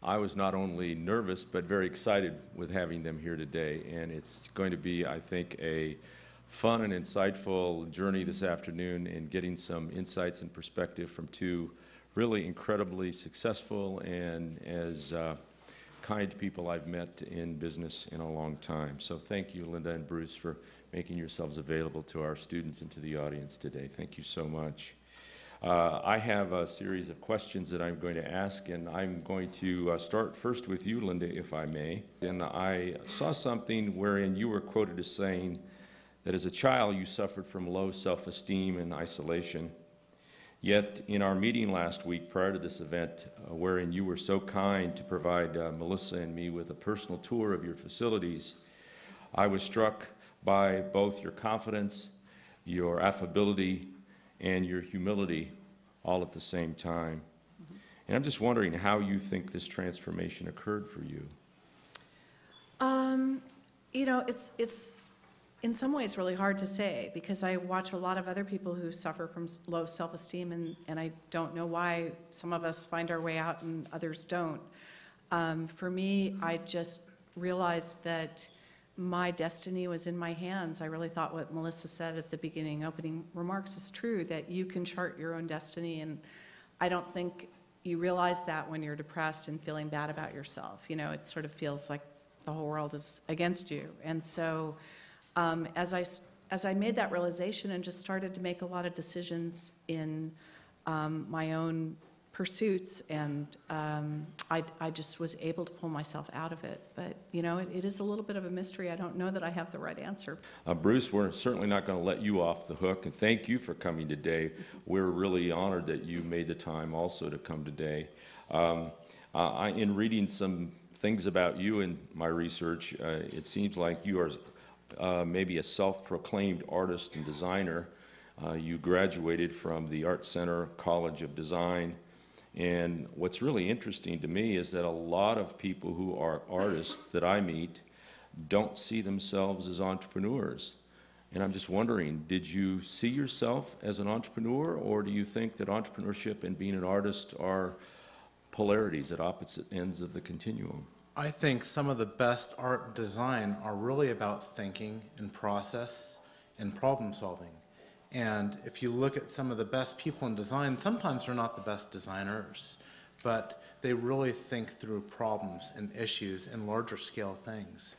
I was not only nervous, but very excited with having them here today. And it's going to be, I think, a fun and insightful journey this afternoon in getting some insights and perspective from two really incredibly successful and as kind people I've met in business in a long time. So thank you, Lynda and Bruce, for making yourselves available to our students and to the audience today. Thank you so much. I have a series of questions that I'm going to ask, and I'm going to start first with you, Lynda, if I may. And I saw something wherein you were quoted as saying that as a child you suffered from low self-esteem and isolation. Yet in our meeting last week prior to this event, wherein you were so kind to provide Melissa and me with a personal tour of your facilities, I was struck by both your confidence, your affability, and your humility all at the same time. And I'm just wondering how you think this transformation occurred for you. You know, it's in some ways really hard to say, because I watch a lot of other people who suffer from low self-esteem, and I don't know why some of us find our way out and others don't. For me, I just realized that my destiny was in my hands. I really thought what Melissa said at the beginning, opening remarks, is true, that you can chart your own destiny, and I don't think you realize that when you're depressed and feeling bad about yourself. You know, it sort of feels like the whole world is against you. And so as I made that realization and just started to make a lot of decisions in my own pursuits, and I just was able to pull myself out of it. But, you know, it is a little bit of a mystery. I don't know that I have the right answer. Bruce, we're certainly not going to let you off the hook, and thank you for coming today. We're really honored that you made the time also to come today. In reading some things about you in my research, it seems like you are maybe a self-proclaimed artist and designer. You graduated from the Art Center College of Design. And what's really interesting to me is that a lot of people who are artists that I meet don't see themselves as entrepreneurs. And I'm just wondering, did you see yourself as an entrepreneur, or do you think that entrepreneurship and being an artist are polarities at opposite ends of the continuum? I think some of the best art and design are really about thinking and process and problem solving. And if you look at some of the best people in design, sometimes they're not the best designers, but they really think through problems and issues and larger scale things.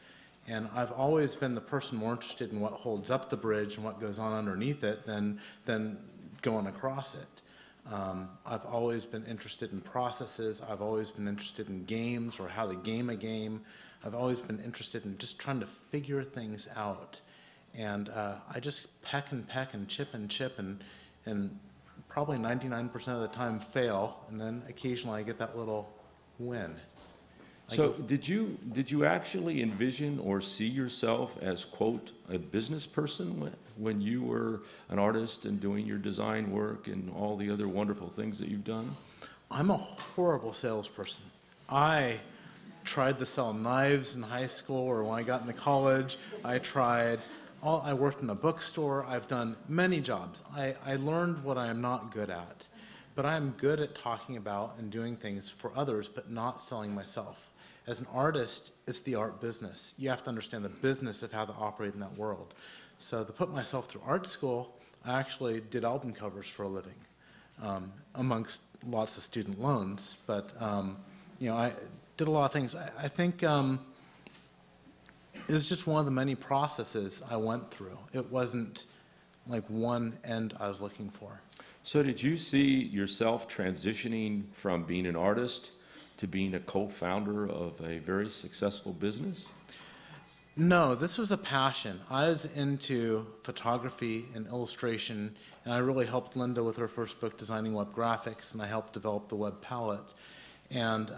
And I've always been the person more interested in what holds up the bridge and what goes on underneath it than going across it. I've always been interested in processes. I've always been interested in games or how to game a game. I've always been interested in just trying to figure things out. And I just peck and chip and probably 99% of the time fail, and then occasionally I get that little win. So did you actually envision or see yourself as, quote, a business person when you were an artist and doing your design work and all the other wonderful things that you've done? I'm a horrible salesperson. I tried to sell knives in high school, or when I got into college. I worked in a bookstore. I've done many jobs. I learned what I am not good at. But I am good at talking about and doing things for others, but not selling myself. As an artist, it's the art business. You have to understand the business of how to operate in that world. So to put myself through art school, I actually did album covers for a living, amongst lots of student loans. But you know, I did a lot of things. I think it was just one of the many processes I went through. It wasn't like one end I was looking for. So did you see yourself transitioning from being an artist to being a co-founder of a very successful business? No, this was a passion. I was into photography and illustration, and I really helped Lynda with her first book, Designing Web Graphics, and I helped develop the web palette. And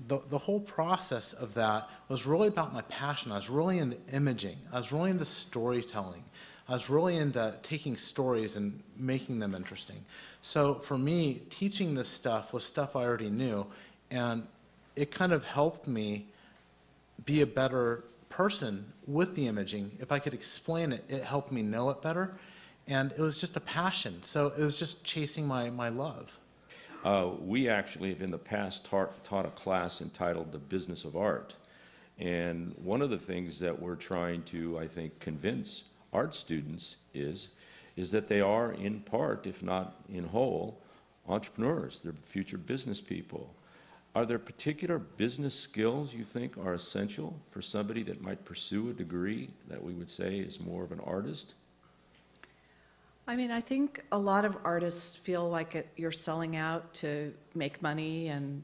the whole process of that was really about my passion. I was really into imaging. I was really into storytelling. I was really into taking stories and making them interesting. So for me, teaching this stuff was stuff I already knew, and it kind of helped me be a better person with the imaging. If I could explain it, it helped me know it better, and it was just a passion. So it was just chasing my love. We actually have in the past taught a class entitled The Business of Art. And one of the things that we're trying to, I think, convince art students is that they are in part, if not in whole, entrepreneurs. They're future business people. Are there particular business skills you think are essential for somebody that might pursue a degree that we would say is more of an artist? I mean, I think a lot of artists feel like you're selling out to make money, and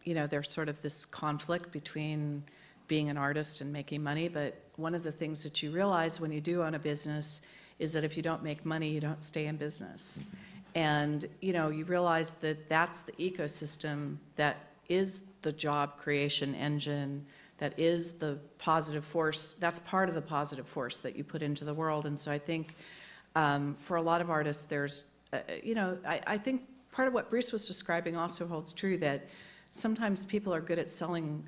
there's sort of this conflict between being an artist and making money. But one of the things that you realize when you do own a business is that if you don't make money, you don't stay in business. Mm-hmm. And you realize that that's the ecosystem that is the job creation engine, that is the positive force. That's part of the positive force that you put into the world. And so I think. For a lot of artists, there's, I think part of what Bruce was describing also holds true, that sometimes people are good at selling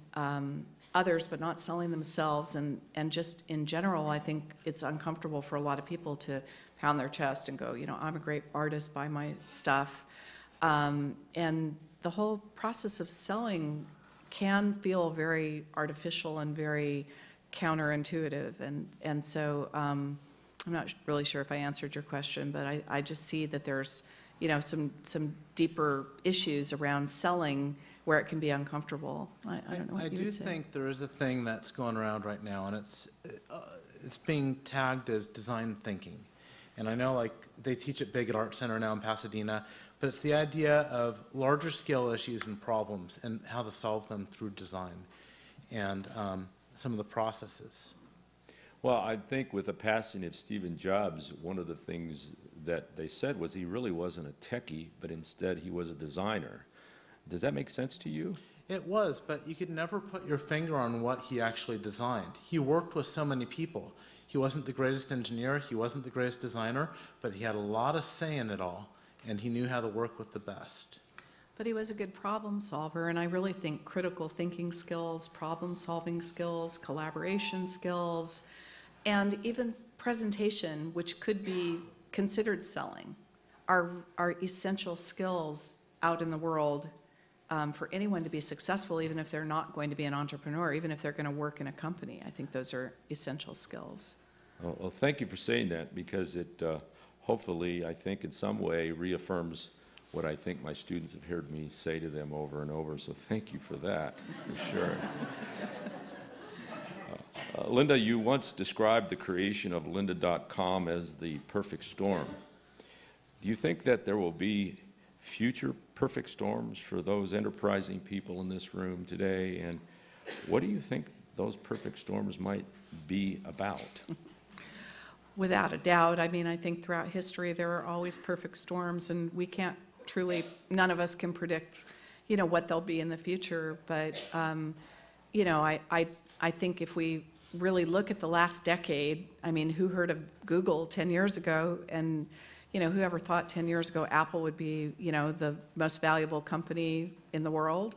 others but not selling themselves. And just in general, I think it's uncomfortable for a lot of people to pound their chest and go, I'm a great artist, buy my stuff. And the whole process of selling can feel very artificial and very counterintuitive. And so, I'm not really sure if I answered your question, but I just see that there's, some deeper issues around selling where it can be uncomfortable. I don't know what you would say. I do think there is a thing that's going around right now, and it's being tagged as design thinking. And I know, like, they teach at Big at Art Center now in Pasadena, but it's the idea of larger scale issues and problems and how to solve them through design and some of the processes. Well, I think with the passing of Steve Jobs, one of the things that they said was he really wasn't a techie, but instead he was a designer. Does that make sense to you? It was, but you could never put your finger on what he actually designed. He worked with so many people. He wasn't the greatest engineer, he wasn't the greatest designer, but he had a lot of say in it all, and he knew how to work with the best. But he was a good problem solver, and I really think critical thinking skills, problem solving skills, collaboration skills, and even presentation, which could be considered selling, are essential skills out in the world for anyone to be successful, even if they're not going to be an entrepreneur, even if they're going to work in a company. I think those are essential skills. Well, thank you for saying that, because it hopefully, I think, in some way reaffirms what I think my students have heard me say to them over and over. So thank you for that, for sure. Lynda, you once described the creation of Lynda.com as the perfect storm. Do you think that there will be future perfect storms for those enterprising people in this room today? And what do you think those perfect storms might be about? Without a doubt. I mean, I think throughout history there are always perfect storms, and we can't truly, none of us can predict, what they'll be in the future. But, I think if we really look at the last decade, I mean, who heard of Google 10 years ago? And, whoever thought 10 years ago Apple would be, the most valuable company in the world?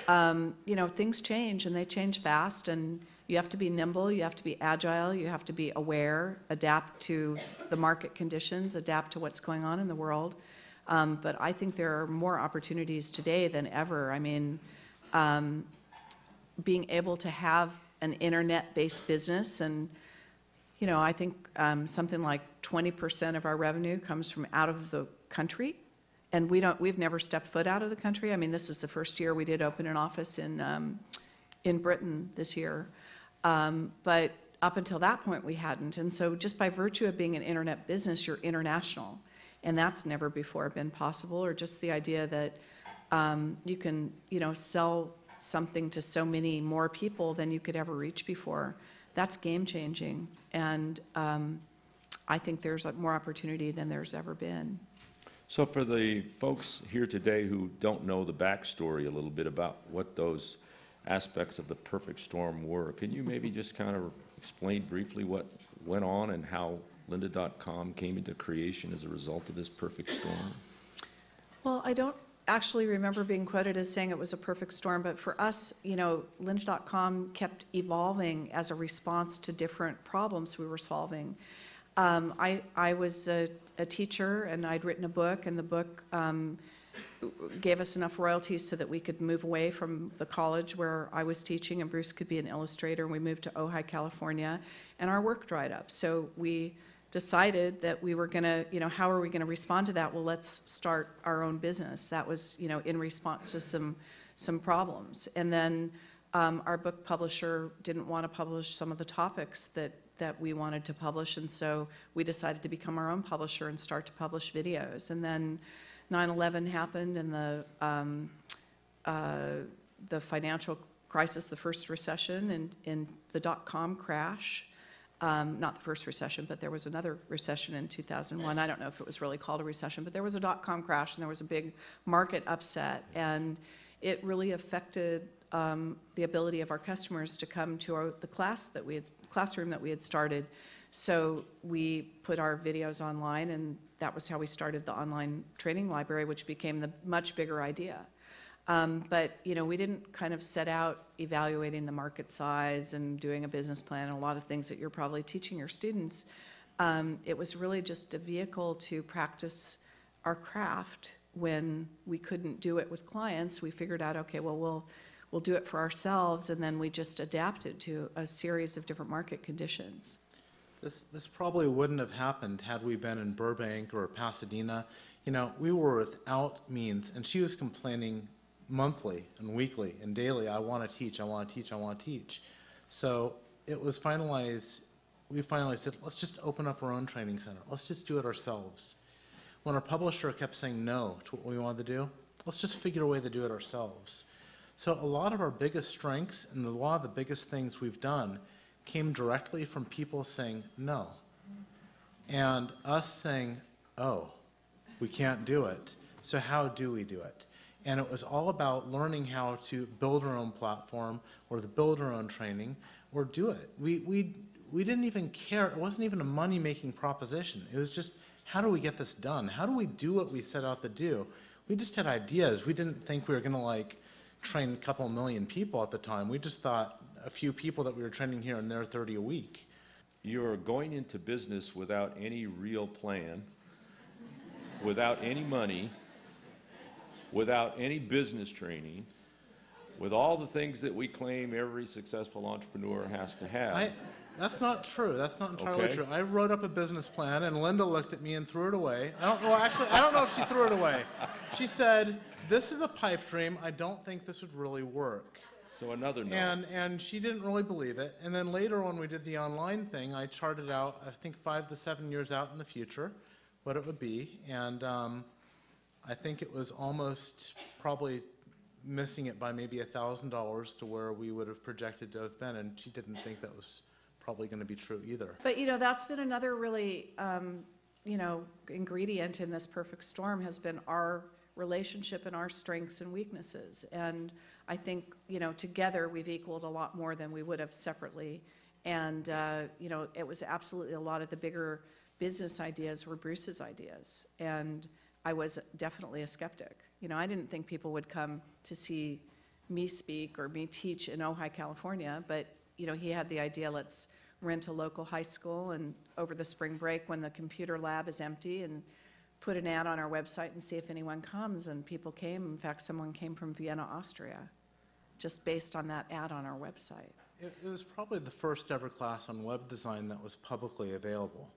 Things change, and they change fast, and you have to be nimble, you have to be agile, you have to be aware, adapt to the market conditions, adapt to what's going on in the world. But I think there are more opportunities today than ever. I mean, being able to have an internet-based business, and I think something like 20% of our revenue comes from out of the country, and we've never stepped foot out of the country. I mean, this is the first year we did open an office in Britain this year, but up until that point we hadn't. And so just by virtue of being an internet business, you're international, and that's never before been possible. Or just the idea that you can sell something to so many more people than you could ever reach before. That's game changing, and I think there's more opportunity than there's ever been. So for the folks here today who don't know the backstory a little bit about what those aspects of the perfect storm were, can you maybe just kind of explain briefly what went on and how Lynda.com came into creation as a result of this perfect storm? Well, I don't actually remember being quoted as saying it was a perfect storm, but for us, Lynda.com kept evolving as a response to different problems we were solving. I was a teacher, and I'd written a book, and the book gave us enough royalties so that we could move away from the college where I was teaching and Bruce could be an illustrator. And we moved to Ojai, California, and our work dried up. So we decided that we were going to, how are we going to respond to that? Well, let's start our own business. That was, in response to some problems. And then our book publisher didn't want to publish some of the topics that we wanted to publish, and so we decided to become our own publisher and start to publish videos. And then 9/11 happened, and the financial crisis, the first recession, and the dot-com crash. Not the first recession, but there was another recession in 2001. I don't know if it was really called a recession, but there was a dot-com crash, and there was a big market upset, and it really affected the ability of our customers to come to the classroom that we had started. So we put our videos online, and that was how we started the online training library, which became the much bigger idea. But we didn't kind of set out evaluating the market size and doing a business plan and a lot of things that you're probably teaching your students. It was really just a vehicle to practice our craft. When we couldn't do it with clients, we figured out, okay, well, we'll do it for ourselves, and then we just adapted to a series of different market conditions. This probably wouldn't have happened had we been in Burbank or Pasadena. We were without means, and she was complaining monthly and weekly and daily, I want to teach, I want to teach, I want to teach. So it was finalized, we finally said, let's just open up our own training center. Let's just do it ourselves. When our publisher kept saying no to what we wanted to do, let's just figure a way to do it ourselves. So a lot of our biggest strengths and a lot of the biggest things we've done came directly from people saying no. And us saying, oh, we can't do it, so how do we do it? And it was all about learning how to build our own platform or to build our own training or do it. We didn't even care. It wasn't even a money-making proposition. It was just, how do we get this done? How do we do what we set out to do? We just had ideas. We didn't think we were going to train a couple million people at the time. We just thought a few people that we were training here and there, 30 a week. You're going into business without any real plan, without any money, without any business training, with all the things that we claim every successful entrepreneur has to have. That's not true. That's not entirely Okay. true. I wrote up a business plan, and Lynda looked at me and threw it away. I don't know if she threw it away. She said, this is a pipe dream. I don't think this would really work. So another no. And she didn't really believe it. And then later when we did the online thing, I charted out, I think 5 to 7 years out in the future, what it would be. And I think it was almost probably missing it by maybe $1,000 to where we would have projected to have been. And she didn't think that was probably going to be true either. But that's been another really ingredient in this perfect storm, has been our relationship and our strengths and weaknesses. And I think together we've equaled a lot more than we would have separately. And it was absolutely a lot of the bigger business ideas were Bruce's ideas, and I was definitely a skeptic. I didn't think people would come to see me speak or me teach in Ojai, California, but he had the idea, let's rent a local high school, and over the spring break when the computer lab is empty, and put an ad on our website and see if anyone comes. And people came. In fact, someone came from Vienna, Austria, just based on that ad on our website. It was probably the first ever class on web design that was publicly available.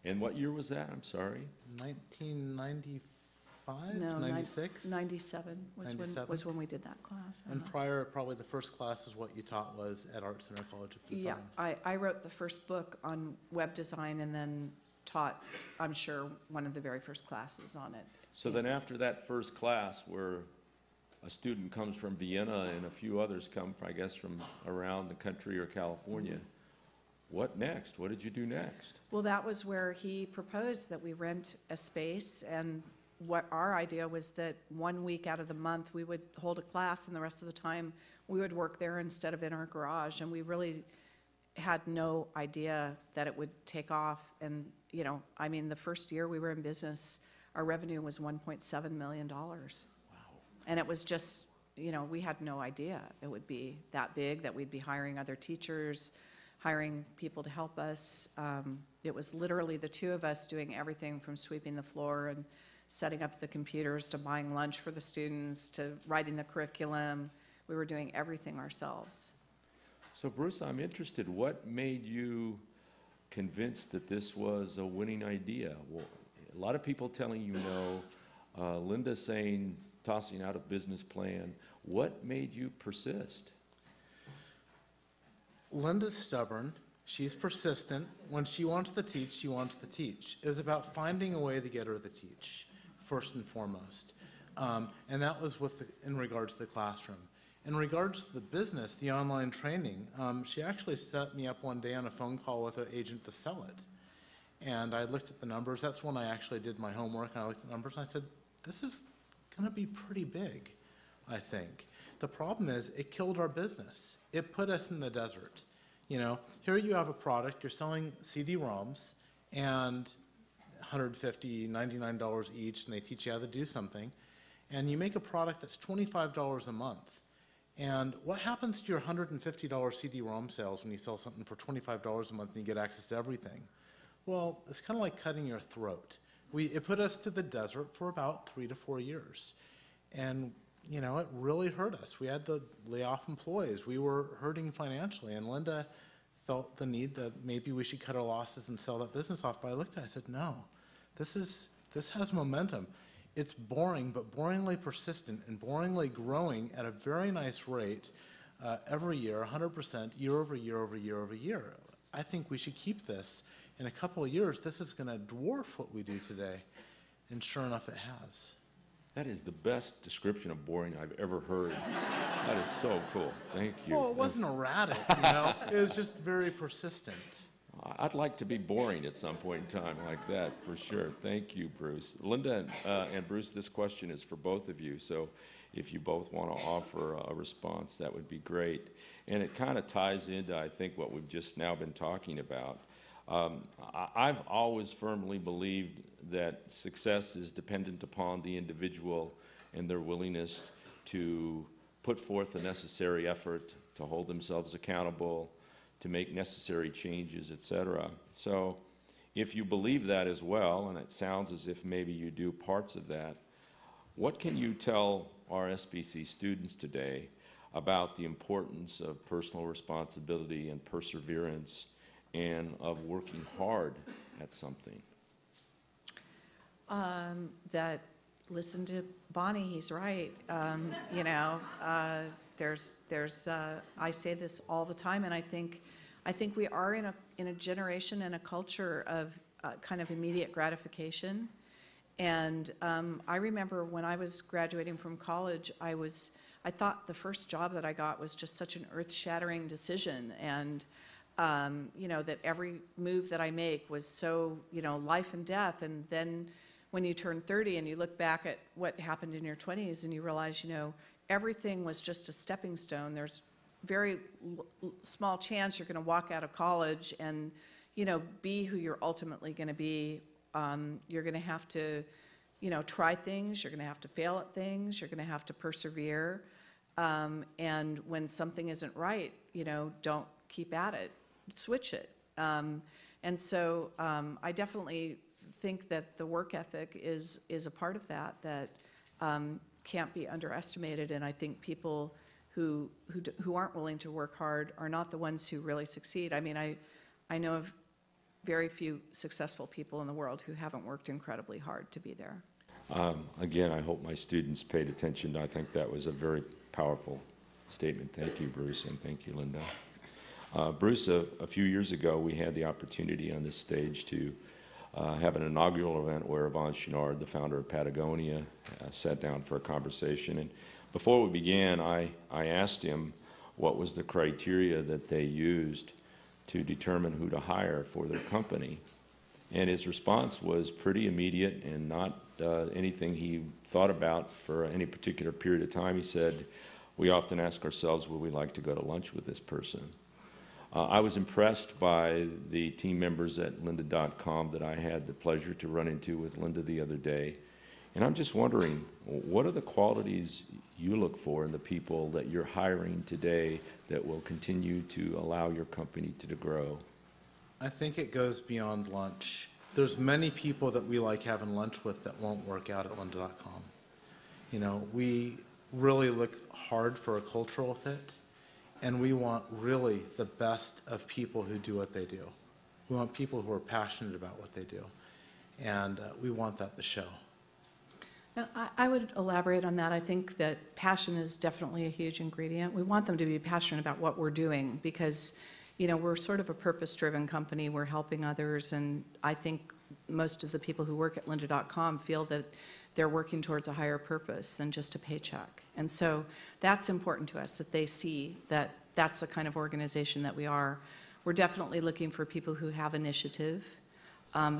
And what year was that? I'm sorry. 1995, No, 96? 97 was 97? when we did that class. And prior, probably the first class is what you taught was at Art Center College of Design. Yeah, I wrote the first book on web design and then taught, I'm sure, one of the very first classes on it. So then after that first class where a student comes from Vienna and a few others come, I guess, from around the country or California, what next? What did you do next? Well, that was where he proposed that we rent a space, and what our idea was that 1 week out of the month we would hold a class, and the rest of the time we would work there instead of in our garage. And we really had no idea that it would take off. And the first year we were in business, our revenue was $1.7 million. Wow. And it was just, we had no idea it would be that big, that we'd be hiring other teachers, hiring people to help us. It was literally the two of us doing everything from sweeping the floor and setting up the computers to buying lunch for the students to writing the curriculum. We were doing everything ourselves. So Bruce, I'm interested, what made you convinced that this was a winning idea? Well, a lot of people telling you no, Lynda saying, tossing out a business plan. What made you persist? Linda's stubborn. She's persistent. When she wants to teach, she wants to teach. It was about finding a way to get her to teach, first and foremost. And that was in regards to the classroom. In regards to the business, the online training, she actually set me up one day on a phone call with an agent to sell it. And I looked at the numbers. That's when I actually did my homework, and I looked at the numbers, and I said, this is going to be pretty big, I think. The problem is it killed our business. It put us in the desert. You know, here you have a product, you're selling CD-ROMs, and $150, $99 each, and they teach you how to do something. And you make a product that's $25 a month. And what happens to your $150 CD-ROM sales when you sell something for $25 a month and you get access to everything? Well, it's kind of like cutting your throat. It put us to the desert for about 3 to 4 years. And, you know, it really hurt us. We had to lay off employees. We were hurting financially. And Lynda felt the need that maybe we should cut our losses and sell that business off. But I looked at it, I said, no, this has momentum. It's boring, but boringly persistent and boringly growing at a very nice rate every year, 100%, year over year over year over year. I think we should keep this. In a couple of years, this is going to dwarf what we do today. And sure enough, it has. That is the best description of boring I've ever heard. That is so cool. Thank you. Well, it wasn't erratic, you know. It was just very persistent. I'd like to be boring at some point in time like that, for sure. Thank you, Bruce. Lynda and Bruce, this question is for both of you, so if you both want to offer a response, that would be great. And it kind of ties into, I think, what we've just now been talking about. I've always firmly believed that success is dependent upon the individual and their willingness to put forth the necessary effort, to hold themselves accountable, to make necessary changes, etc. So if you believe that as well, and it sounds as if maybe you do parts of that, what can you tell our SBC students today about the importance of personal responsibility and perseverance and of working hard at something? That listen to Bonnie, he's right. You know, I say this all the time, and I think we are in a generation and a culture of kind of immediate gratification. And I remember when I was graduating from college, I thought the first job that I got was just such an earth-shattering decision, and you know, that every move that I make was so, you know, life and death. And then when you turn 30 and you look back at what happened in your 20s and you realize, you know, everything was just a stepping stone. There's very small chance you're going to walk out of college and, you know, be who you're ultimately going to be. You're going to have to, you know, try things. You're going to have to fail at things. You're going to have to persevere. And when something isn't right, you know, don't keep at it. Switch it. And so I definitely think that the work ethic is a part of that can't be underestimated. And I think people who aren't willing to work hard are not the ones who really succeed. I mean, I know of very few successful people in the world who haven't worked incredibly hard to be there. Again, I hope my students paid attention. I think that was a very powerful statement. Thank you, Bruce, and thank you, Lynda. Bruce, a few years ago, we had the opportunity on this stage to have an inaugural event where Yvon Chouinard, the founder of Patagonia, sat down for a conversation. And before we began, I asked him what was the criteria that they used to determine who to hire for their company. And his response was pretty immediate and not anything he thought about for any particular period of time. He said, we often ask ourselves, would we like to go to lunch with this person? I was impressed by the team members at lynda.com that I had the pleasure to run into with Lynda the other day. And I'm just wondering, what are the qualities you look for in the people that you're hiring today that will continue to allow your company to grow? I think it goes beyond lunch. there's many people that we like having lunch with that won't work out at Lynda.com. You know, we really look hard for a cultural fit, and we want really the best of people who do what they do. We want people who are passionate about what they do, and we want that to show. And I would elaborate on that. I think that passion is definitely a huge ingredient. We want them to be passionate about what we're doing because, you know, we're sort of a purpose-driven company. We're helping others, and I think most of the people who work at Lynda.com feel that they're working towards a higher purpose than just a paycheck. And so that's important to us, that they see that that's the kind of organization that we are. We're definitely looking for people who have initiative,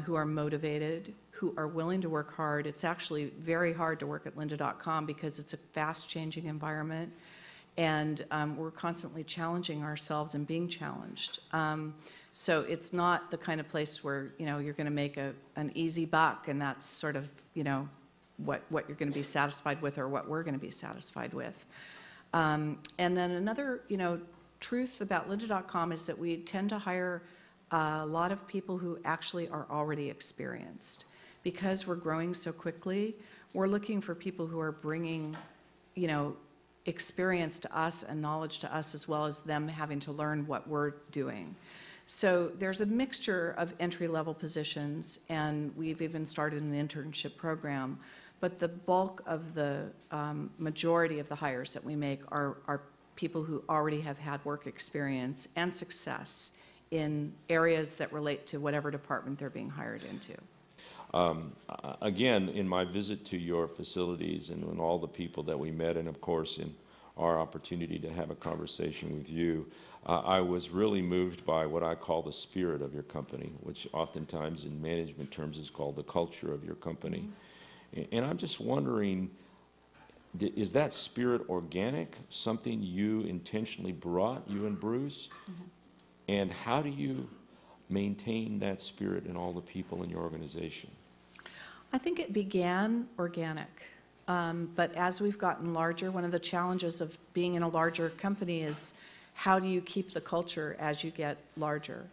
who are motivated, who are willing to work hard. It's actually very hard to work at Lynda.com because it's a fast-changing environment, and we're constantly challenging ourselves and being challenged. So it's not the kind of place where, you know, you're going to make an easy buck and that's sort of, you know, what you're going to be satisfied with or what we're going to be satisfied with. And then another, you know, truth about Lynda.com is that we tend to hire a lot of people who actually are already experienced. Because we're growing so quickly, we're looking for people who are bringing, you know, experience to us and knowledge to us as well as them having to learn what we're doing. So there's a mixture of entry-level positions, and we've even started an internship program. But the bulk of the majority of the hires that we make are people who already have had work experience and success in areas that relate to whatever department they're being hired into. Again, in my visit to your facilities and in all the people that we met, and of course in our opportunity to have a conversation with you, I was really moved by what I call the spirit of your company, which oftentimes in management terms is called the culture of your company. Mm-hmm. And I'm just wondering, is that spirit organic, something you intentionally brought, you and Bruce? Mm-hmm. And how do you maintain that spirit in all the people in your organization? I think it began organic, but as we've gotten larger, one of the challenges of being in a larger company is how do you keep the culture as you get larger?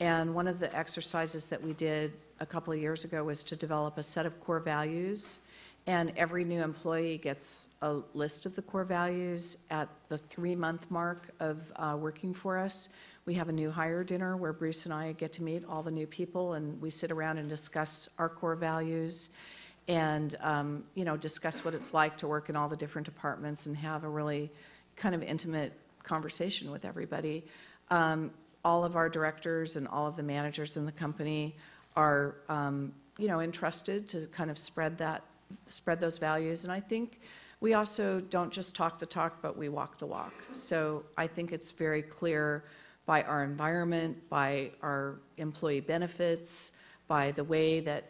And one of the exercises that we did a couple of years ago was to develop a set of core values, and every new employee gets a list of the core values at the 3-month mark of working for us. We have a new hire dinner where Bruce and I get to meet all the new people, and we sit around and discuss our core values and you know, discuss what it's like to work in all the different departments and have a really kind of intimate conversation with everybody. All of our directors and all of the managers in the company are you know, entrusted to kind of spread those values. And I think we also don't just talk the talk, but we walk the walk. So I think it's very clear by our environment, by our employee benefits, by the way that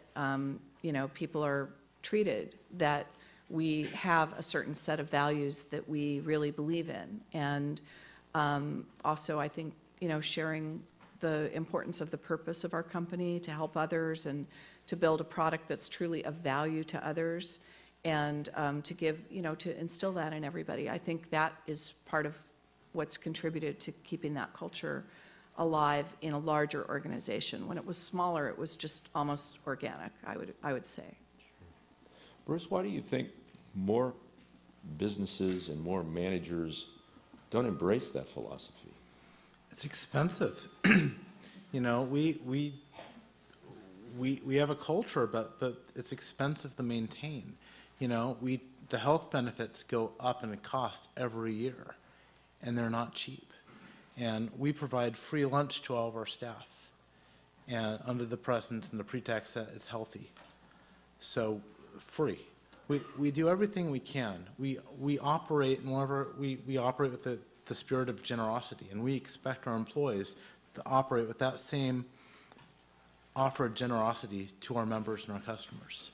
you know, people are treated, that we have a certain set of values that we really believe in. And also, I think, you know, sharing the importance of the purpose of our company to help others and to build a product that's truly of value to others, and to give, you know, to instill that in everybody. I think that is part of what's contributed to keeping that culture alive in a larger organization. When it was smaller, it was just almost organic, I would say. Bruce, why do you think more businesses and more managers don't embrace that philosophy? It's expensive. You know, we have a culture, but it's expensive to maintain. You know, the health benefits go up in cost every year, and they're not cheap. And we provide free lunch to all of our staff, and under the presence and the pretext that it's healthy. So free. We do everything we can. We operate in we operate with the spirit of generosity, and we expect our employees to operate with that same offer of generosity to our members and our customers.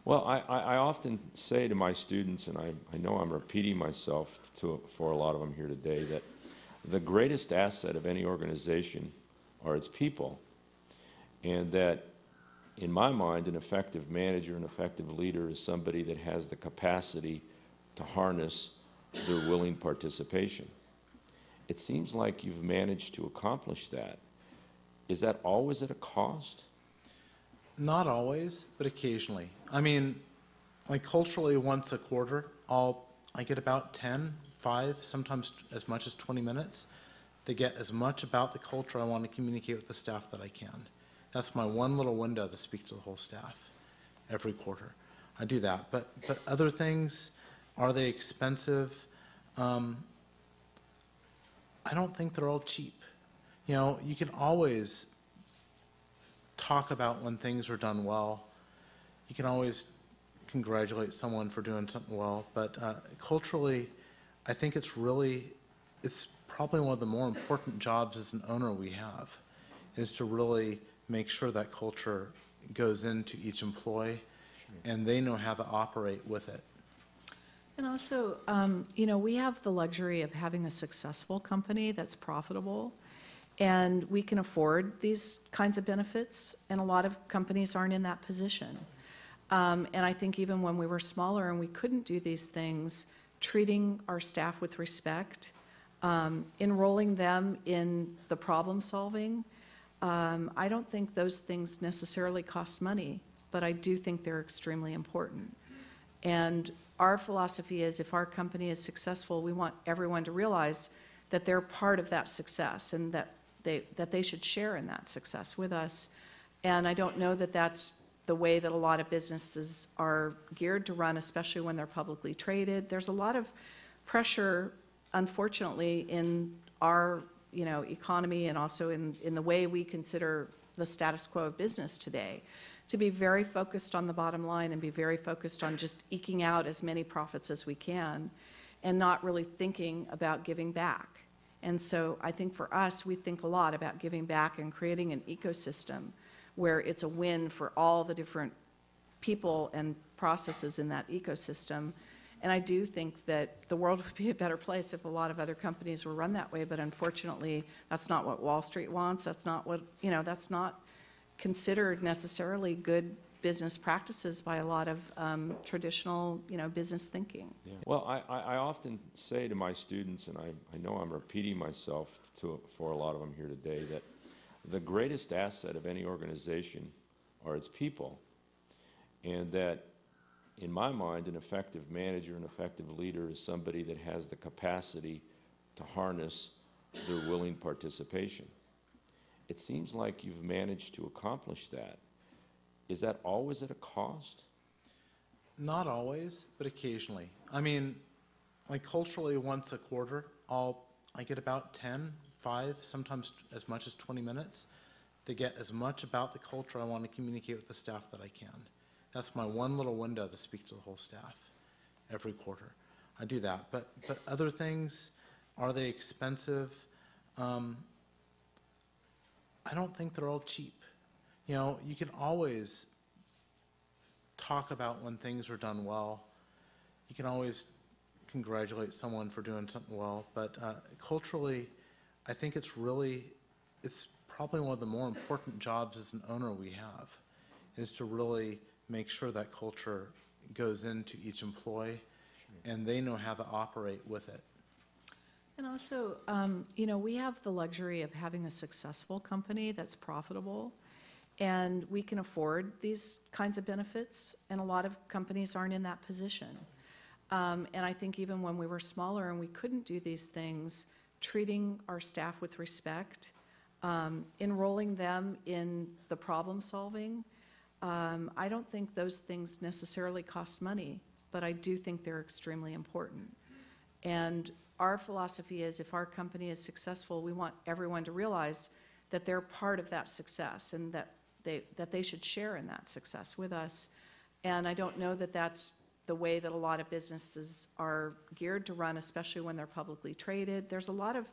Well, I often say to my students, and I know I'm repeating myself for a lot of them here today, that the greatest asset of any organization are its people, and that, in my mind, an effective manager, an effective leader is somebody that has the capacity to harness their willing participation. It seems like you've managed to accomplish that. Is that always at a cost? Not always, but occasionally. I mean, like culturally, once a quarter, I get about 10, 5, sometimes as much as 20 minutes to get as much about the culture I want to communicate with the staff that I can. That's my one little window to speak to the whole staff every quarter. I do that. But other things, are they expensive? I don't think they're all cheap. You know, you can always talk about when things are done well. You can always congratulate someone for doing something well. But culturally, I think it's probably one of the more important jobs as an owner we have, is to really make sure that culture goes into each employee and they know how to operate with it. And also, we have the luxury of having a successful company that's profitable, and we can afford these kinds of benefits, and a lot of companies aren't in that position. And I think even when we were smaller and we couldn't do these things, treating our staff with respect, enrolling them in the problem solving, I don't think those things necessarily cost money, but I do think they're extremely important. And our philosophy is, if our company is successful, we want everyone to realize that they're part of that success and that they should share in that success with us. And I don't know that that's the way that a lot of businesses are geared to run, especially when they're publicly traded. There's a lot of pressure, unfortunately, in our economy and also in the way we consider the status quo of business today, to be very focused on the bottom line and be very focused on just eking out as many profits as we can and not really thinking about giving back. And so I think for us, we think a lot about giving back and creating an ecosystem where it's a win for all the different people and processes in that ecosystem. And I do think that the world would be a better place if a lot of other companies were run that way, but unfortunately, that's not what Wall Street wants. That's not what, that's not considered necessarily good business practices by a lot of traditional, business thinking. Yeah. Well, I often say to my students, and I know I'm repeating myself for a lot of them here today, that the greatest asset of any organization are its people, and that, in my mind, an effective manager, an effective leader is somebody that has the capacity to harness their willing participation. It seems like you've managed to accomplish that. Is that always at a cost? Not always, but occasionally. I mean, like culturally, once a quarter, I get about 10, 5, sometimes as much as 20 minutes to get as much about the culture I want to communicate with the staff that I can. That's my one little window to speak to the whole staff every quarter. I do that. But other things, are they expensive? I don't think they're all cheap. You know, you can always talk about when things are done well. You can always congratulate someone for doing something well. But culturally, I think it's probably one of the more important jobs as an owner we have, is to really make sure that culture goes into each employee and they know how to operate with it. And also, we have the luxury of having a successful company that's profitable, and we can afford these kinds of benefits, and a lot of companies aren't in that position. And I think even when we were smaller and we couldn't do these things, treating our staff with respect, enrolling them in the problem solving, I don't think those things necessarily cost money, but I do think they're extremely important. And our philosophy is, if our company is successful, we want everyone to realize that they're part of that success and that they should share in that success with us. And I don't know that that's the way that a lot of businesses are geared to run, especially when they're publicly traded. There's a lot of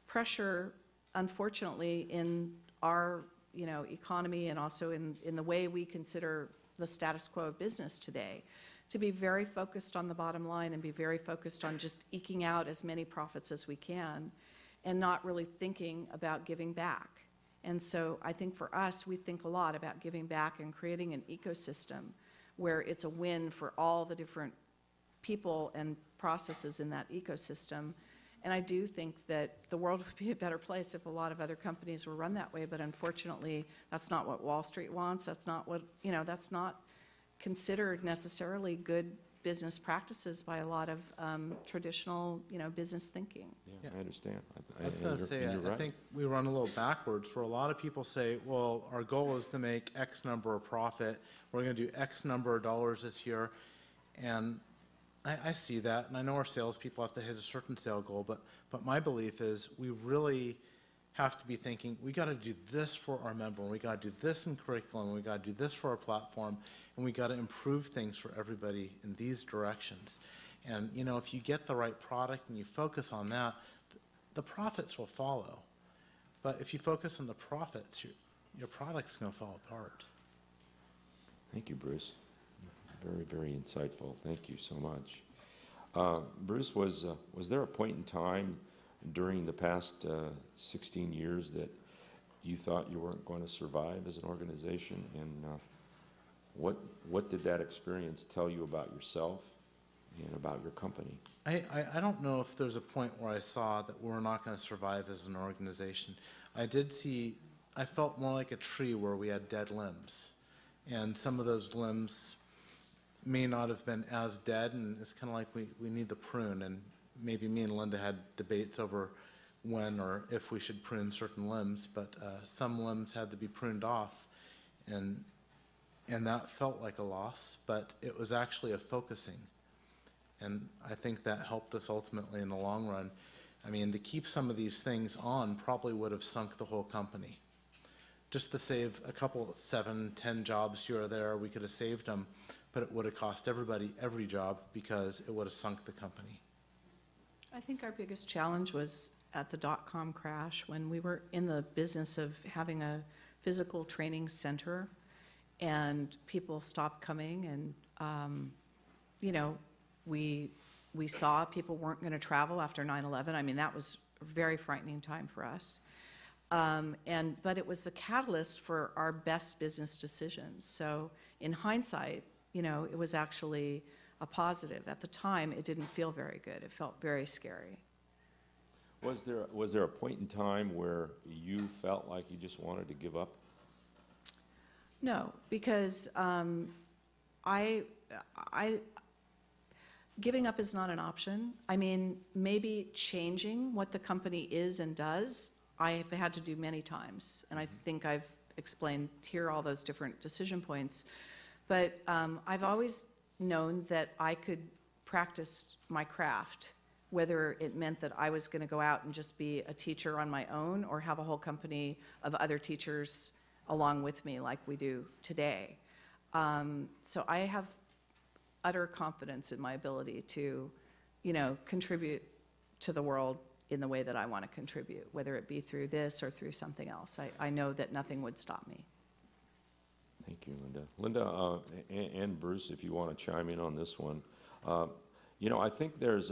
pressure, unfortunately, in our economy and also in the way we consider the status quo of business today, to be very focused on the bottom line and be very focused on just eking out as many profits as we can and not really thinking about giving back. And so I think for us, we think a lot about giving back and creating an ecosystem where it's a win for all the different people and processes in that ecosystem. And I do think that the world would be a better place if a lot of other companies were run that way, but unfortunately, that's not what Wall Street wants. That's not what, that's not considered necessarily good business practices by a lot of traditional, business thinking. Yeah, I understand. I was going to say, and you're I right. think we run a little backwards, where a lot of people say, well, our goal is to make X number of profit. We're going to do X number of dollars this year. And I see that, and I know our salespeople have to hit a certain sale goal, but my belief is we really have to be thinking, we got to do this for our member, and we got to do this in curriculum, and we got to do this for our platform, and we got to improve things for everybody in these directions. And, if you get the right product and you focus on that, the profits will follow. But if you focus on the profits, your product's going to fall apart. Thank you, Bruce. Very, very insightful. Thank you so much. Bruce, was there a point in time during the past 16 years that you thought you weren't going to survive as an organization? And what did that experience tell you about yourself and about your company? I don't know if there's a point where I saw that we're not going to survive as an organization. I felt more like a tree where we had dead limbs. And some of those limbs may not have been as dead, and it's kind of like we need the prune. And maybe me and Lynda had debates over when or if we should prune certain limbs, but some limbs had to be pruned off, and that felt like a loss, but it was actually a focusing. And I think that helped us ultimately in the long run. I mean, to keep some of these things on probably would have sunk the whole company. Just to save a couple, 7, 10 jobs here or there, we could have saved them, but it would have cost everybody every job because it would have sunk the company. I think our biggest challenge was at the dot-com crash when we were in the business of having a physical training center and people stopped coming, and we saw people weren't going to travel after 9/11. I mean, that was a very frightening time for us. But it was the catalyst for our best business decisions. So in hindsight, it was actually a positive. At the time, it didn't feel very good. It felt very scary. Was there a point in time where you felt like you just wanted to give up? No, because giving up is not an option. I mean, maybe changing what the company is and does, I've had to do many times, and I think I've explained here all those different decision points. But I've always known that I could practice my craft, whether it meant that I was going to go out and just be a teacher on my own or have a whole company of other teachers along with me like we do today. So I have utter confidence in my ability to, contribute to the world in the way that I want to contribute, whether it be through this or through something else. I know that nothing would stop me. Thank you, Lynda. Lynda and Bruce, if you want to chime in on this one. I think there's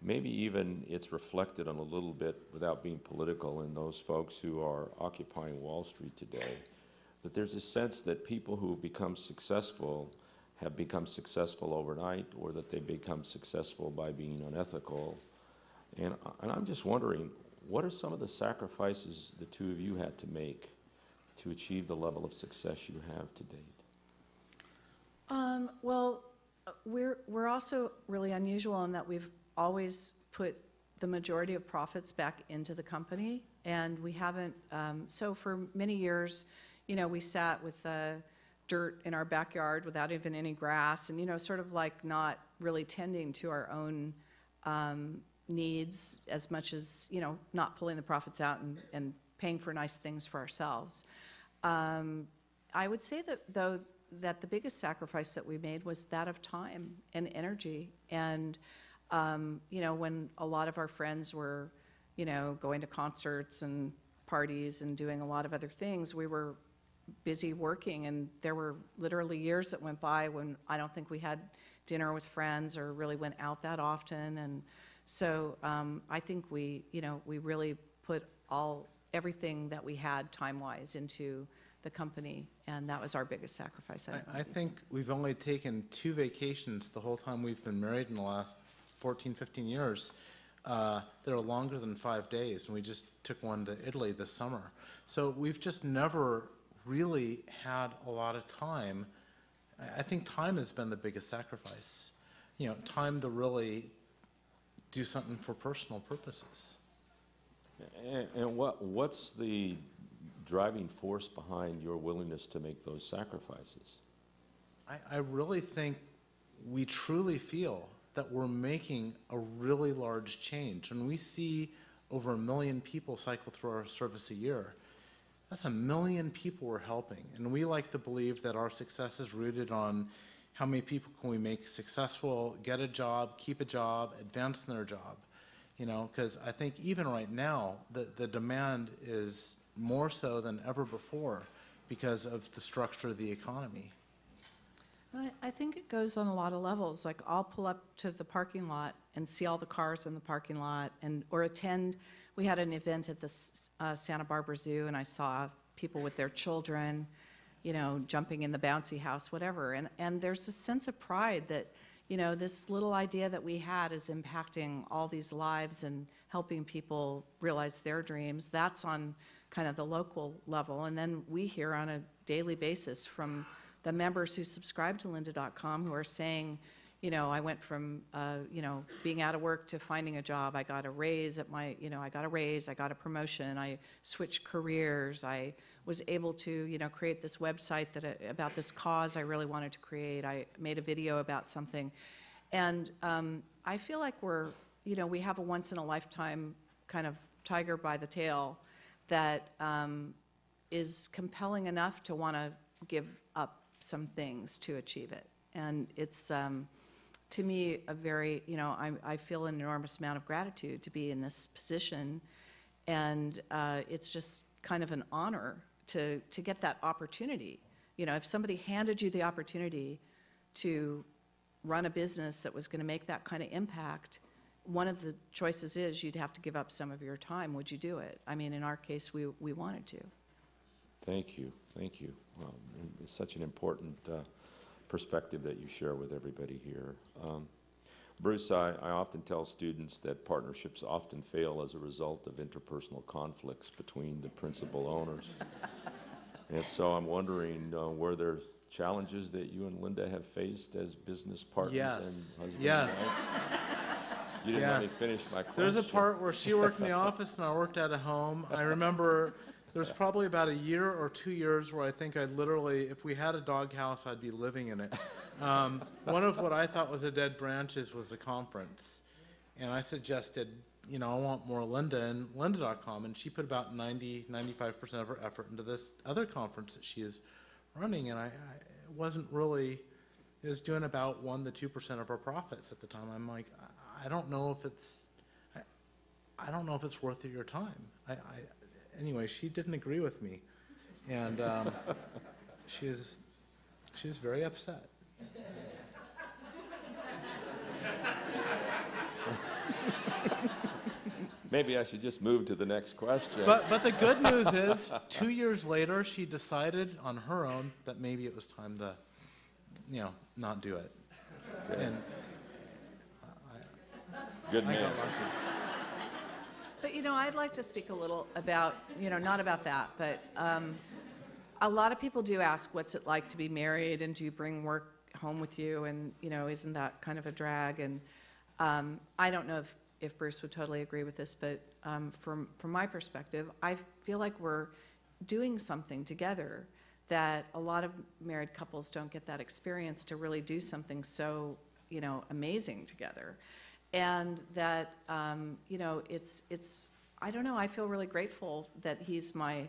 maybe even it's reflected on a little bit, without being political, in those folks who are occupying Wall Street today, that there's a sense that people who become successful have become successful overnight, or that they become successful by being unethical. And I'm just wondering, what are some of the sacrifices the two of you had to make to achieve the level of success you have to date? Well, we're also really unusual in that we've always put the majority of profits back into the company, and we haven't. So for many years, we sat with dirt in our backyard without even any grass, and sort of like not really tending to our own needs as much as not pulling the profits out and paying for nice things for ourselves. I would say that the biggest sacrifice that we made was that of time and energy. And when a lot of our friends were going to concerts and parties and doing a lot of other things, we were busy working, and there were literally years that went by when I don't think we had dinner with friends or really went out that often. And so I think we really put everything that we had time-wise into the company, and that was our biggest sacrifice. I think we've only taken 2 vacations the whole time we've been married in the last 14, 15 years. that are longer than 5 days, and we just took one to Italy this summer. So we've just never really had a lot of time. I think time has been the biggest sacrifice. You know, time to really do something for personal purposes. And what's the driving force behind your willingness to make those sacrifices? I really think we truly feel that we're making a really large change. When we see over 1 million people cycle through our service a year, that's 1 million people we're helping. And we like to believe that our success is rooted on how many people can we make successful, get a job, keep a job, advance in their job. You know, because I think even right now, the demand is more so than ever before because of the structure of the economy. I think it goes on a lot of levels. Like, I'll pull up to the parking lot and see all the cars in the parking lot, or attend. We had an event at the Santa Barbara Zoo, and I saw people with their children, you know, jumping in the bouncy house, whatever. And there's a sense of pride that, you know, this little idea that we had is impacting all these lives and helping people realize their dreams. That's on kind of the local level. And then we hear on a daily basis from the members who subscribe to lynda.com who are saying, you know, I went from, you know, being out of work to finding a job. I got a raise at my, you know, I got a promotion. I switched careers. I was able to, you know, create this website about this cause I really wanted to create. I made a video about something. And I feel like we're, you know, we have a once in a lifetime kind of tiger by the tail that is compelling enough to want to give up some things to achieve it. And it's, to me, a very, you know, I feel an enormous amount of gratitude to be in this position. And it's just kind of an honor to get that opportunity. You know, if somebody handed you the opportunity to run a business that was going to make that kind of impact, one of the choices is you'd have to give up some of your time. Would you do it? I mean, in our case, we wanted to. Thank you, thank you. Well, it's such an important perspective that you share with everybody here. Bruce, I often tell students that partnerships often fail as a result of interpersonal conflicts between the principal owners. And so I'm wondering, were there challenges that you and Lynda have faced as business partners and husband Yes. and wife? You didn't let me finish my question. There's a part where she worked in the office and I worked out of home. I remember there's probably about a year or 2 years where I think I literally, if we had a doghouse, I'd be living in it. One of what I thought was a dead branches was a conference. And I suggested, you know, I want more Lynda and lynda.com. And she put about 95% of her effort into this other conference that she is running. And I wasn't really, it was doing about 1% to 2% of her profits at the time. I'm like, I don't know if it's, I don't know if it's worth your time. Anyway, she didn't agree with me, and she is very upset. Maybe I should just move to the next question. But the good news is, 2 years later, she decided on her own that maybe it was time to, you know, not do it. Okay. And Good I man. got lucky. But, you know, I'd like to speak a little about, you know, not about that, but a lot of people do ask, what's it like to be married, and do you bring work home with you, and, you know, isn't that kind of a drag? And I don't know if Bruce would totally agree with this, but from my perspective, I feel like we're doing something together that a lot of married couples don't get that experience, to really do something so, you know, amazing together. And that, you know, it's, I don't know, I feel really grateful that he's my,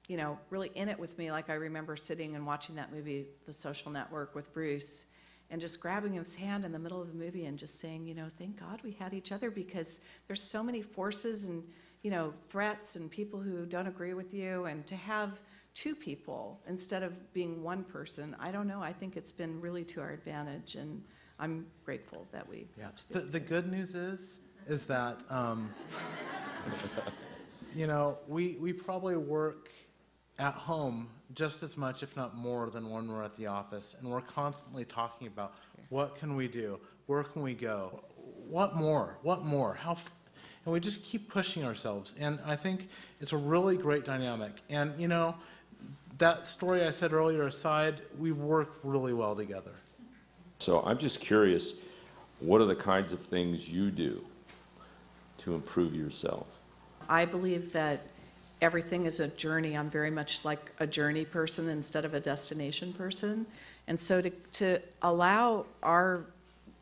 you know, really in it with me. Like, I remember sitting and watching that movie, The Social Network, with Bruce, and just grabbing his hand in the middle of the movie and just saying, you know, thank God we had each other, because there's so many forces and, you know, threats and people who don't agree with you, and to have two people instead of being one person, I don't know, I think it's been really to our advantage, and I'm grateful that we got to do it. The good news is that, you know, we probably work at home just as much, if not more, than when we're at the office. And we're constantly talking about, what can we do? Where can we go? What more? What more? and we just keep pushing ourselves. And I think it's a really great dynamic. And, you know, that story I said earlier aside, we work really well together. So I'm just curious, what are the kinds of things you do to improve yourself? I believe that everything is a journey. I'm very much like a journey person instead of a destination person. And so to allow our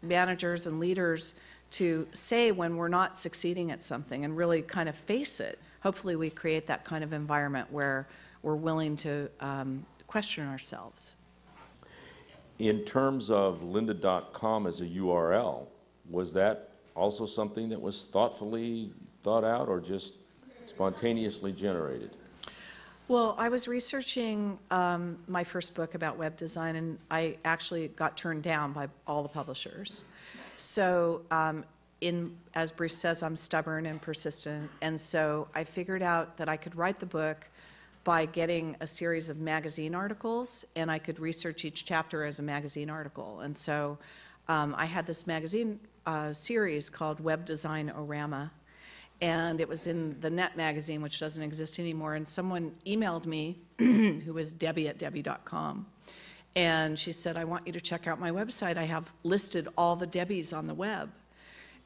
managers and leaders to say when we're not succeeding at something and really kind of face it, hopefully we create that kind of environment where we're willing to question ourselves. In terms of lynda.com as a URL, was that also something that was thoughtfully thought out or just spontaneously generated? Well, I was researching my first book about web design, and I actually got turned down by all the publishers. So as Bruce says, I'm stubborn and persistent, and so I figured out that I could write the book by getting a series of magazine articles, and I could research each chapter as a magazine article. And so I had this magazine series called Web Design Orama, and it was in the Net magazine, which doesn't exist anymore, and someone emailed me, who was Debbie at Debbie.com, and she said, I want you to check out my website. I have listed all the Debbies on the web.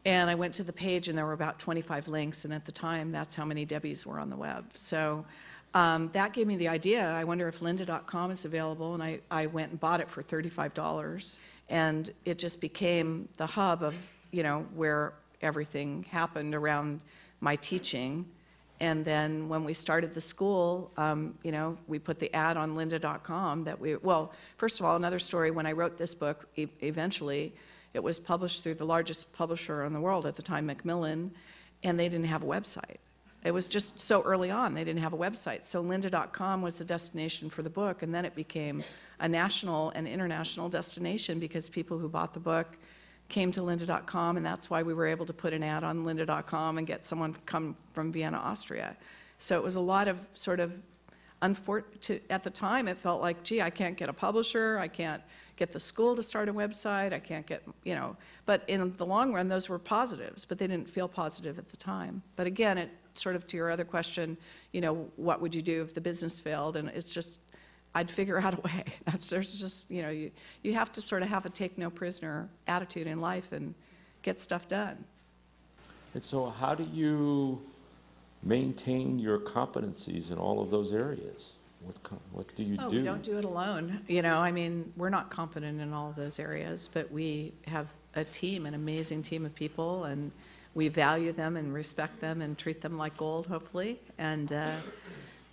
And I went to the page, and there were about 25 links, and at the time, that's how many Debbies were on the web. So that gave me the idea. I wonder if lynda.com is available, and I went and bought it for $35. And it just became the hub of, you know, where everything happened around my teaching. And then when we started the school, you know, we put the ad on lynda.com that well, first of all, another story, when I wrote this book, eventually, it was published through the largest publisher in the world at the time, Macmillan, and they didn't have a website. It was just so early on, they didn't have a website. So lynda.com was the destination for the book, and then it became a national and international destination because people who bought the book came to lynda.com, and that's why we were able to put an ad on lynda.com and get someone come from Vienna, Austria. So it was a lot of sort of, at the time, it felt like, gee, I can't get a publisher, I can't get the school to start a website, I can't get, you know, but in the long run, those were positives, but they didn't feel positive at the time. But again, it sort of to your other question, you know, what would you do if the business failed? And it's just, I'd figure out a way. There's just, you know, you have to sort of have a take no prisoner attitude in life and get stuff done. And so how do you maintain your competencies in all of those areas? What do you do? We don't do it alone. You know, I mean, we're not competent in all of those areas, but we have a team, an amazing team of people, and we value them and respect them and treat them like gold, hopefully. And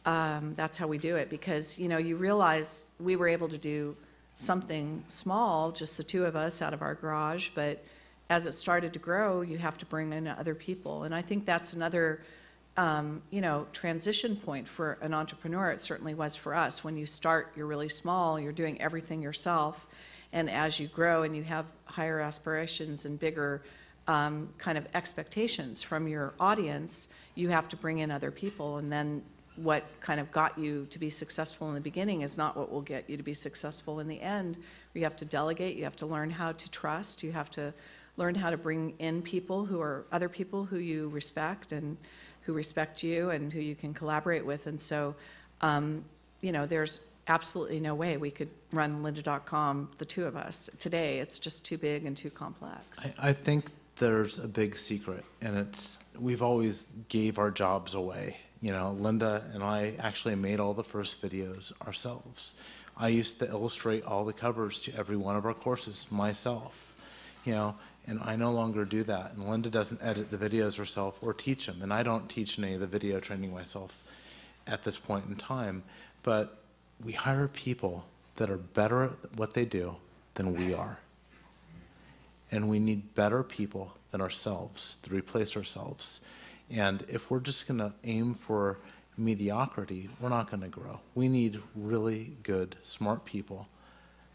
that's how we do it, because, you know, you realize we were able to do something small, just the two of us out of our garage, but as it started to grow, you have to bring in other people. And I think that's another you know, transition point for an entrepreneur. It certainly was for us. When you start, you're really small, you're doing everything yourself, and as you grow and you have higher aspirations and bigger kind of expectations from your audience, you have to bring in other people, and then what kind of got you to be successful in the beginning is not what will get you to be successful in the end. You have to delegate, you have to learn how to trust, you have to learn how to bring in people who are other people who you respect and who respect you and who you can collaborate with. And so, you know, there's absolutely no way we could run lynda.com, the two of us. Today, it's just too big and too complex. I think there's a big secret, and it's we've always gave our jobs away. You know, Lynda and I actually made all the first videos ourselves. I used to illustrate all the covers to every one of our courses myself, you know, and I no longer do that. And Lynda doesn't edit the videos herself or teach them, and I don't teach any of the video training myself at this point in time. But we hire people that are better at what they do than we are. And we need better people than ourselves to replace ourselves. And if we're just going to aim for mediocrity, we're not going to grow. We need really good, smart people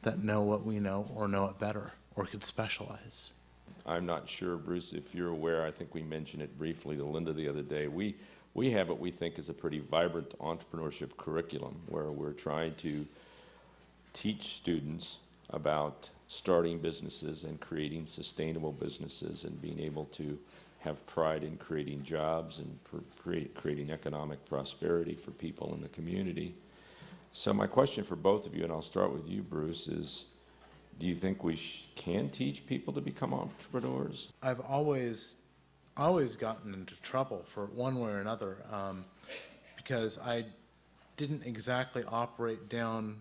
that know what we know or know it better or could specialize. I'm not sure, Bruce, if you're aware, I think we mentioned it briefly to Lynda the other day. We have what we think is a pretty vibrant entrepreneurship curriculum where we're trying to teach students about starting businesses and creating sustainable businesses and being able to have pride in creating jobs and creating economic prosperity for people in the community. So my question for both of you, and I'll start with you, Bruce, is do you think we can teach people to become entrepreneurs? I've always gotten into trouble for one way or another because I didn't exactly operate down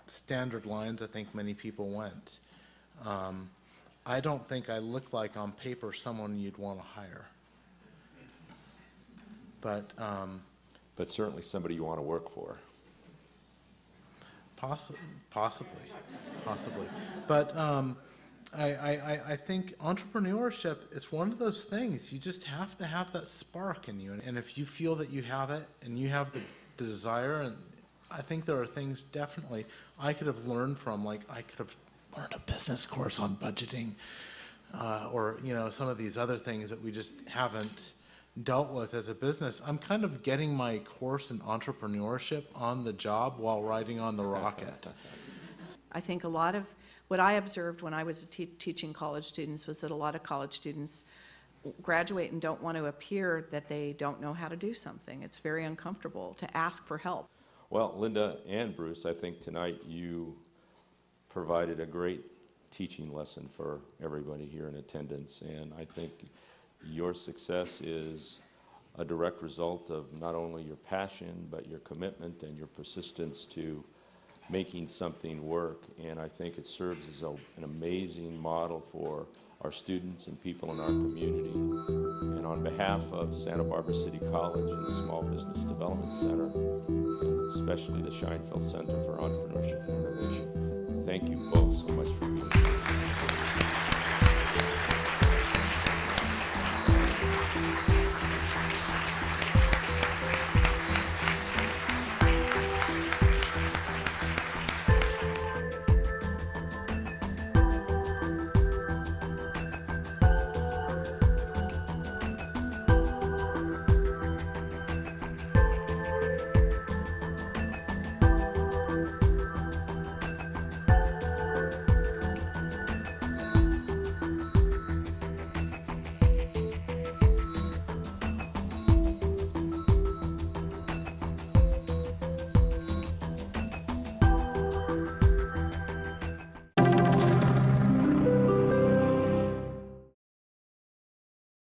standard lines I think many people went. I don't think I look like on paper someone you'd want to hire. But certainly somebody you want to work for. Possibly. But I think entrepreneurship is one of those things. You just have to have that spark in you. And if you feel that you have it and you have the desire, and I think there are things definitely I could have learned from, like I could have learned a business course on budgeting or, you know, some of these other things that we just haven't dealt with as a business. I'm kind of getting my course in entrepreneurship on the job while riding on the rocket. I think a lot of what I observed when I was teaching college students was that a lot of college students graduate and don't want to appear that they don't know how to do something. It's very uncomfortable to ask for help. Well, Lynda and Bruce, I think tonight you provided a great teaching lesson for everybody here in attendance, and I think your success is a direct result of not only your passion, but your commitment and your persistence to making something work. And I think it serves as an amazing model for our students and people in our community. And on behalf of Santa Barbara City College and the Small Business Development Center, and especially the Scheinfeld Center for Entrepreneurship and Innovation, thank you both so much for being here.